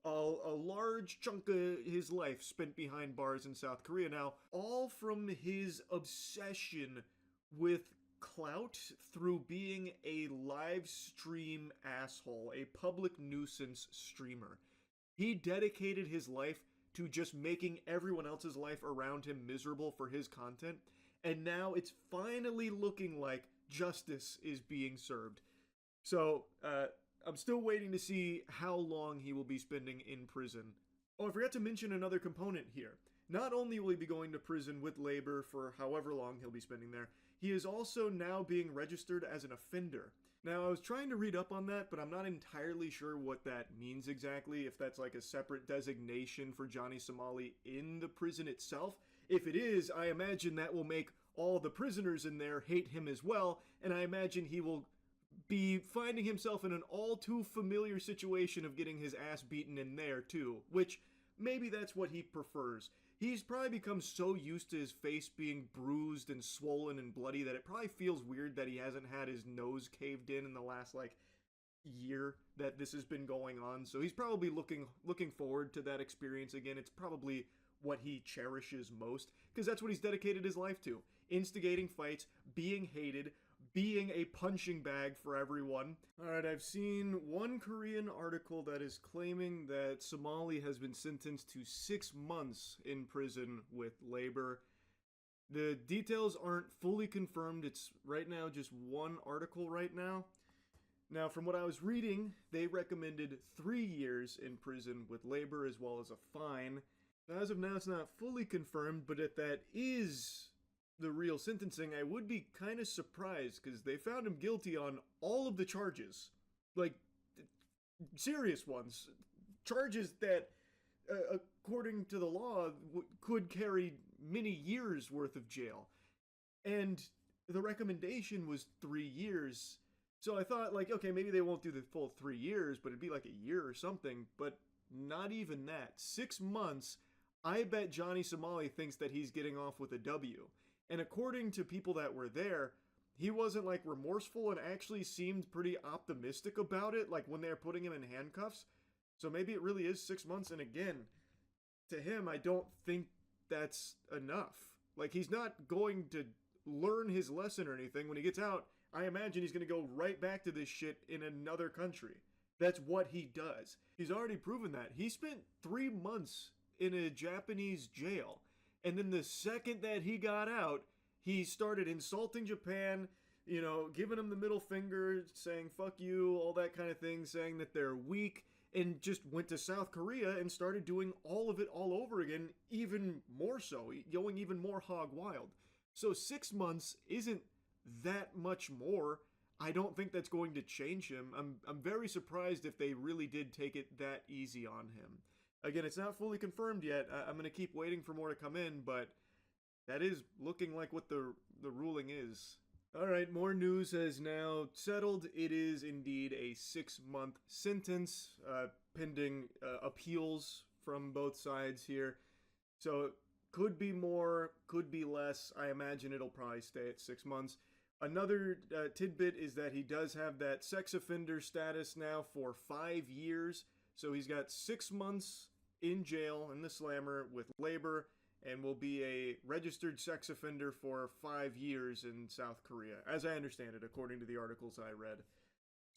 a large chunk of his life spent behind bars in South Korea now, all from his obsession with clout through being a live stream asshole, a public nuisance streamer. He dedicated his life to just making everyone else's life around him miserable for his content, and now it's finally looking like justice is being served. So, I'm still waiting to see how long he will be spending in prison. Oh, I forgot to mention another component here. Not only will he be going to prison with labor for however long he'll be spending there, he is also now being registered as an offender. Now, I was trying to read up on that, but I'm not entirely sure what that means exactly, if that's like a separate designation for Johnny Somali in the prison itself. If it is, I imagine that will make all the prisoners in there hate him as well, and I imagine he will be finding himself in an all too familiar situation of getting his ass beaten in there too, which maybe that's what he prefers. He's probably become so used to his face being bruised and swollen and bloody that it probably feels weird that he hasn't had his nose caved in the last like year that this has been going on. So he's probably looking forward to that experience again. It's probably what he cherishes most, because that's what he's dedicated his life to. Instigating fights, being hated, being a punching bag for everyone. Alright, I've seen one Korean article that is claiming that Somali has been sentenced to 6 months in prison with labor. The details aren't fully confirmed. It's right now just one article right now. Now, from what I was reading, they recommended 3 years in prison with labor as well as a fine. Now, as of now, it's not fully confirmed, but if that is the real sentencing, I would be kind of surprised, because they found him guilty on all of the charges. Like, serious ones. Charges that, according to the law, could carry many years worth of jail. And the recommendation was 3 years. So I thought, like, okay, maybe they won't do the full 3 years, but it'd be like a year or something. But not even that. 6 months, I bet Johnny Somali thinks that he's getting off with a W. And according to people that were there, he wasn't like remorseful and actually seemed pretty optimistic about it, like when they were putting him in handcuffs. So maybe it really is 6 months, and again, to him, I don't think that's enough. Like, he's not going to learn his lesson or anything. When he gets out, I imagine he's going to go right back to this shit in another country. That's what he does. He's already proven that. He spent 3 months in a Japanese jail. And then the second that he got out, he started insulting Japan, you know, giving them the middle finger, saying fuck you, all that kind of thing, saying that they're weak, and just went to South Korea and started doing all of it all over again, even more so, going even more hog wild. So 6 months isn't that much more. I don't think that's going to change him. I'm very surprised if they really did take it that easy on him. Again, it's not fully confirmed yet. I'm going to keep waiting for more to come in, but that is looking like what the ruling is. Alright, more news has now settled. It is indeed a 6-month sentence, pending appeals from both sides here. So, could be more, could be less. I imagine it'll probably stay at 6 months. Another tidbit is that he does have that sex offender status now for 5 years. So he's got 6 months in jail in the slammer with labor, and will be a registered sex offender for 5 years in South Korea, as I understand it, according to the articles I read.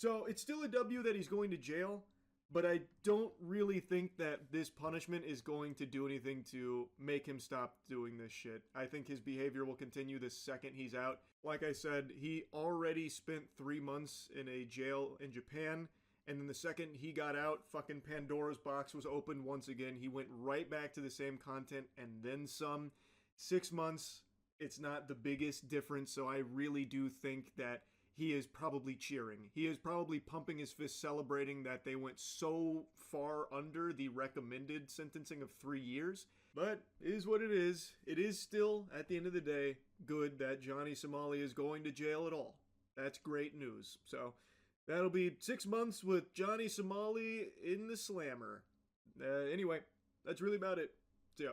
So it's still a W that he's going to jail, but I don't really think that this punishment is going to do anything to make him stop doing this shit. I think his behavior will continue the second he's out. Like I said, he already spent 3 months in a jail in Japan, and then the second he got out, fucking Pandora's box was opened once again. He went right back to the same content and then some. 6 months, it's not the biggest difference, so I really do think that he is probably cheering. He is probably pumping his fist, celebrating that they went so far under the recommended sentencing of 3 years. But it is what it is. It is still, at the end of the day, good that Johnny Somali is going to jail at all. That's great news. So that'll be 6 months with Johnny Somali in the slammer. Anyway, that's really about it. See ya.